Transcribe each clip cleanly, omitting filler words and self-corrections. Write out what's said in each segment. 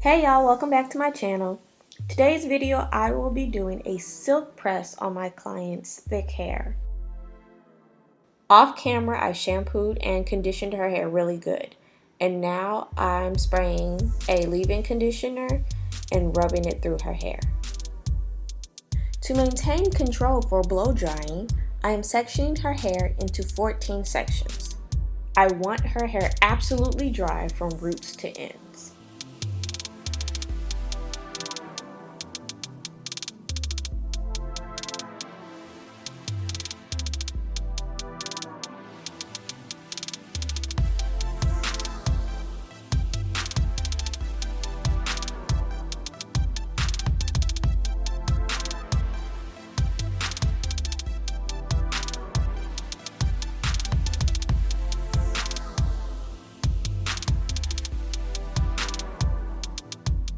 Hey y'all, welcome back to my channel. Today's video I will be doing a silk press on my client's thick hair. Off camera I shampooed and conditioned her hair really good, and now I'm spraying a leave-in conditioner and rubbing it through her hair. To maintain control for blow drying, I am sectioning her hair into 14 sections. I want her hair absolutely dry from roots to ends.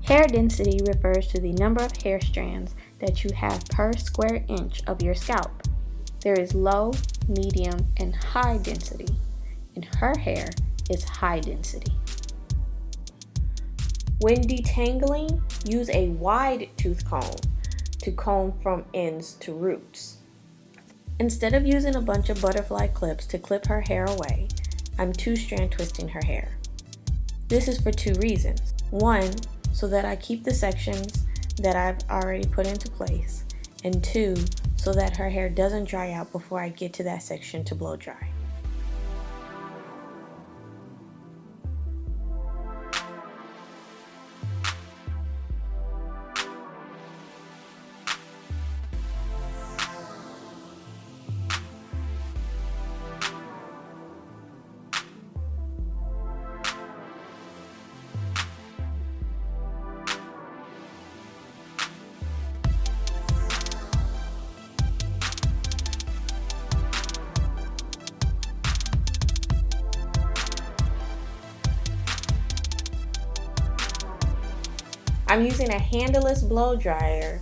Hair density refers to the number of hair strands that you have per square inch of your scalp. There is low, medium, and high density. In her hair is high density. When detangling, use a wide tooth comb to comb from ends to roots. Instead of using a bunch of butterfly clips to clip her hair away, I'm two-strand twisting her hair. This is for two reasons. One, so that I keep the sections that I've already put into place, and two, so that her hair doesn't dry out before I get to that section to blow dry. I'm using a handleless blow dryer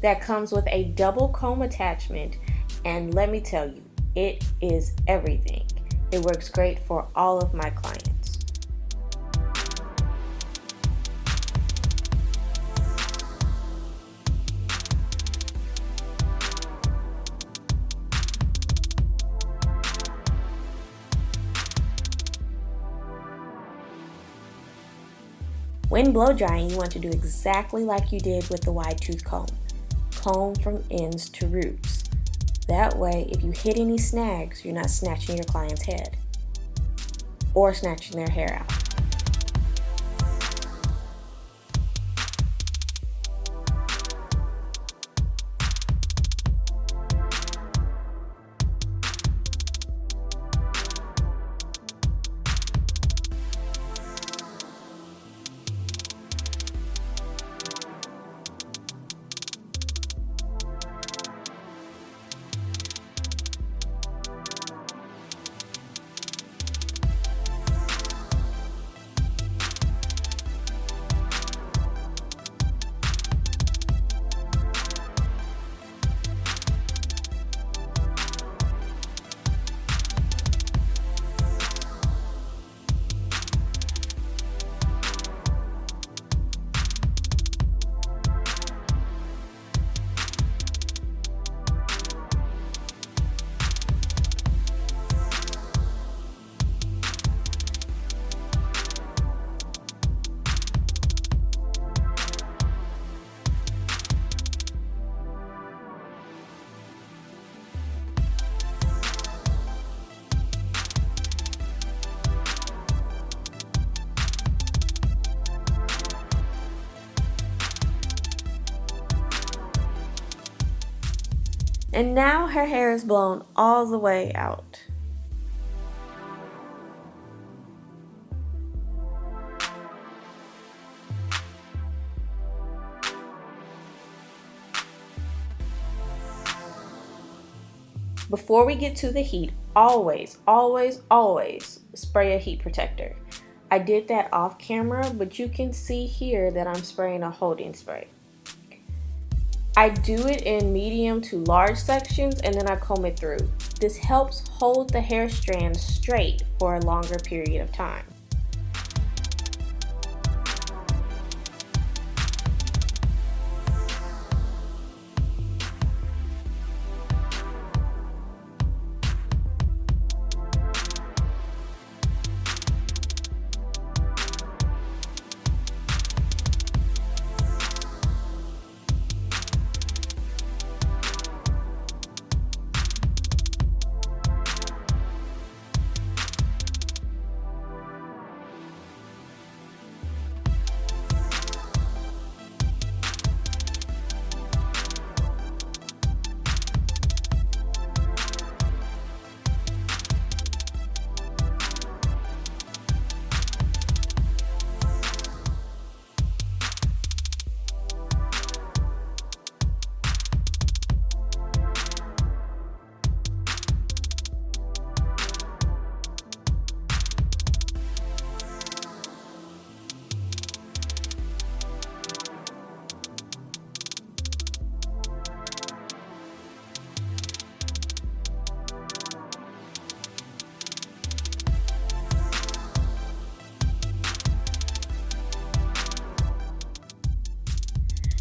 that comes with a double comb attachment, and let me tell you, it is everything. It works great for all of my clients. When blow drying, you want to do exactly like you did with the wide tooth comb. Comb from ends to roots. That way, if you hit any snags, you're not snatching your client's head or snatching their hair out. And now her hair is blown all the way out. Before we get to the heat, always spray a heat protector. I did that off camera, but you can see here that I'm spraying a holding spray. I do it in medium to large sections and then I comb it through. This helps hold the hair strands straight for a longer period of time.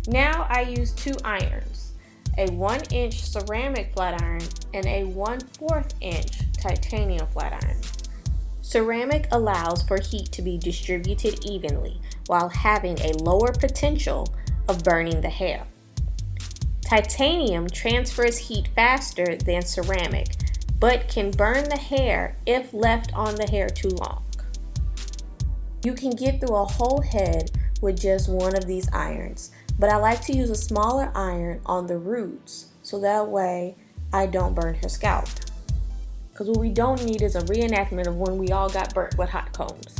Now I use 2 irons, a 1-inch ceramic flat iron and a 1/4 inch titanium flat iron. Ceramic allows for heat to be distributed evenly while having a lower potential of burning the hair. Titanium transfers heat faster than ceramic, but can burn the hair if left on the hair too long. You can get through a whole head with just one of these irons, but I like to use a smaller iron on the roots so that way I don't burn her scalp. Because what we don't need is a reenactment of when we all got burnt with hot combs.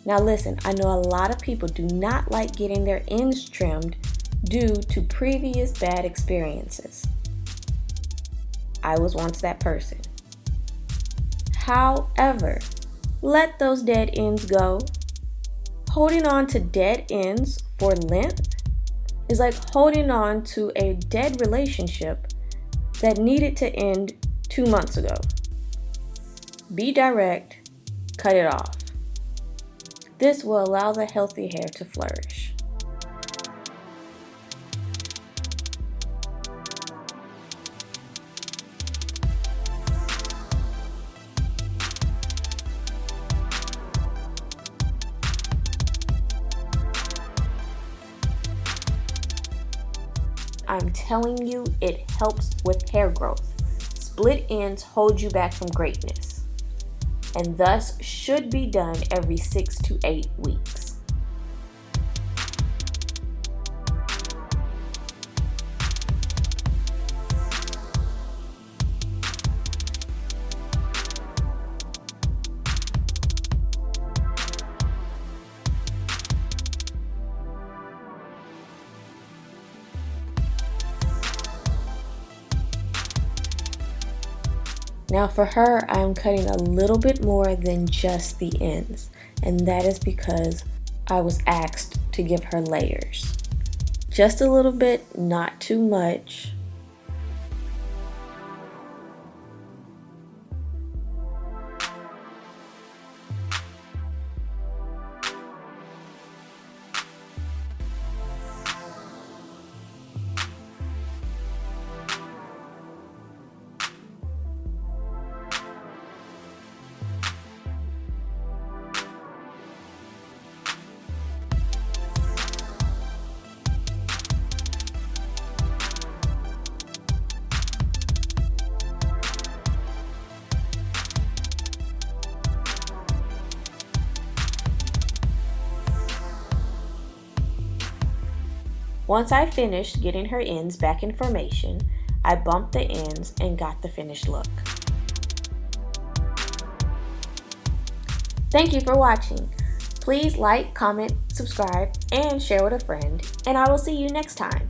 Now listen, I know a lot of people do not like getting their ends trimmed due to previous bad experiences. I was once that person. However, let those dead ends go. Holding on to dead ends for length is like holding on to a dead relationship that needed to end 2 months ago. Be direct, cut it off. This will allow the healthy hair to flourish. I'm telling you, it helps with hair growth. Split ends hold you back from greatness, and thus should be done every 6 to 8 weeks. Now for her, I'm cutting a little bit more than just the ends, and that is because I was asked to give her layers. Just a little bit, not too much. Once I finished getting her ends back in formation, I bumped the ends and got the finished look. Thank you for watching. Please like, comment, subscribe, and share with a friend, and I will see you next time.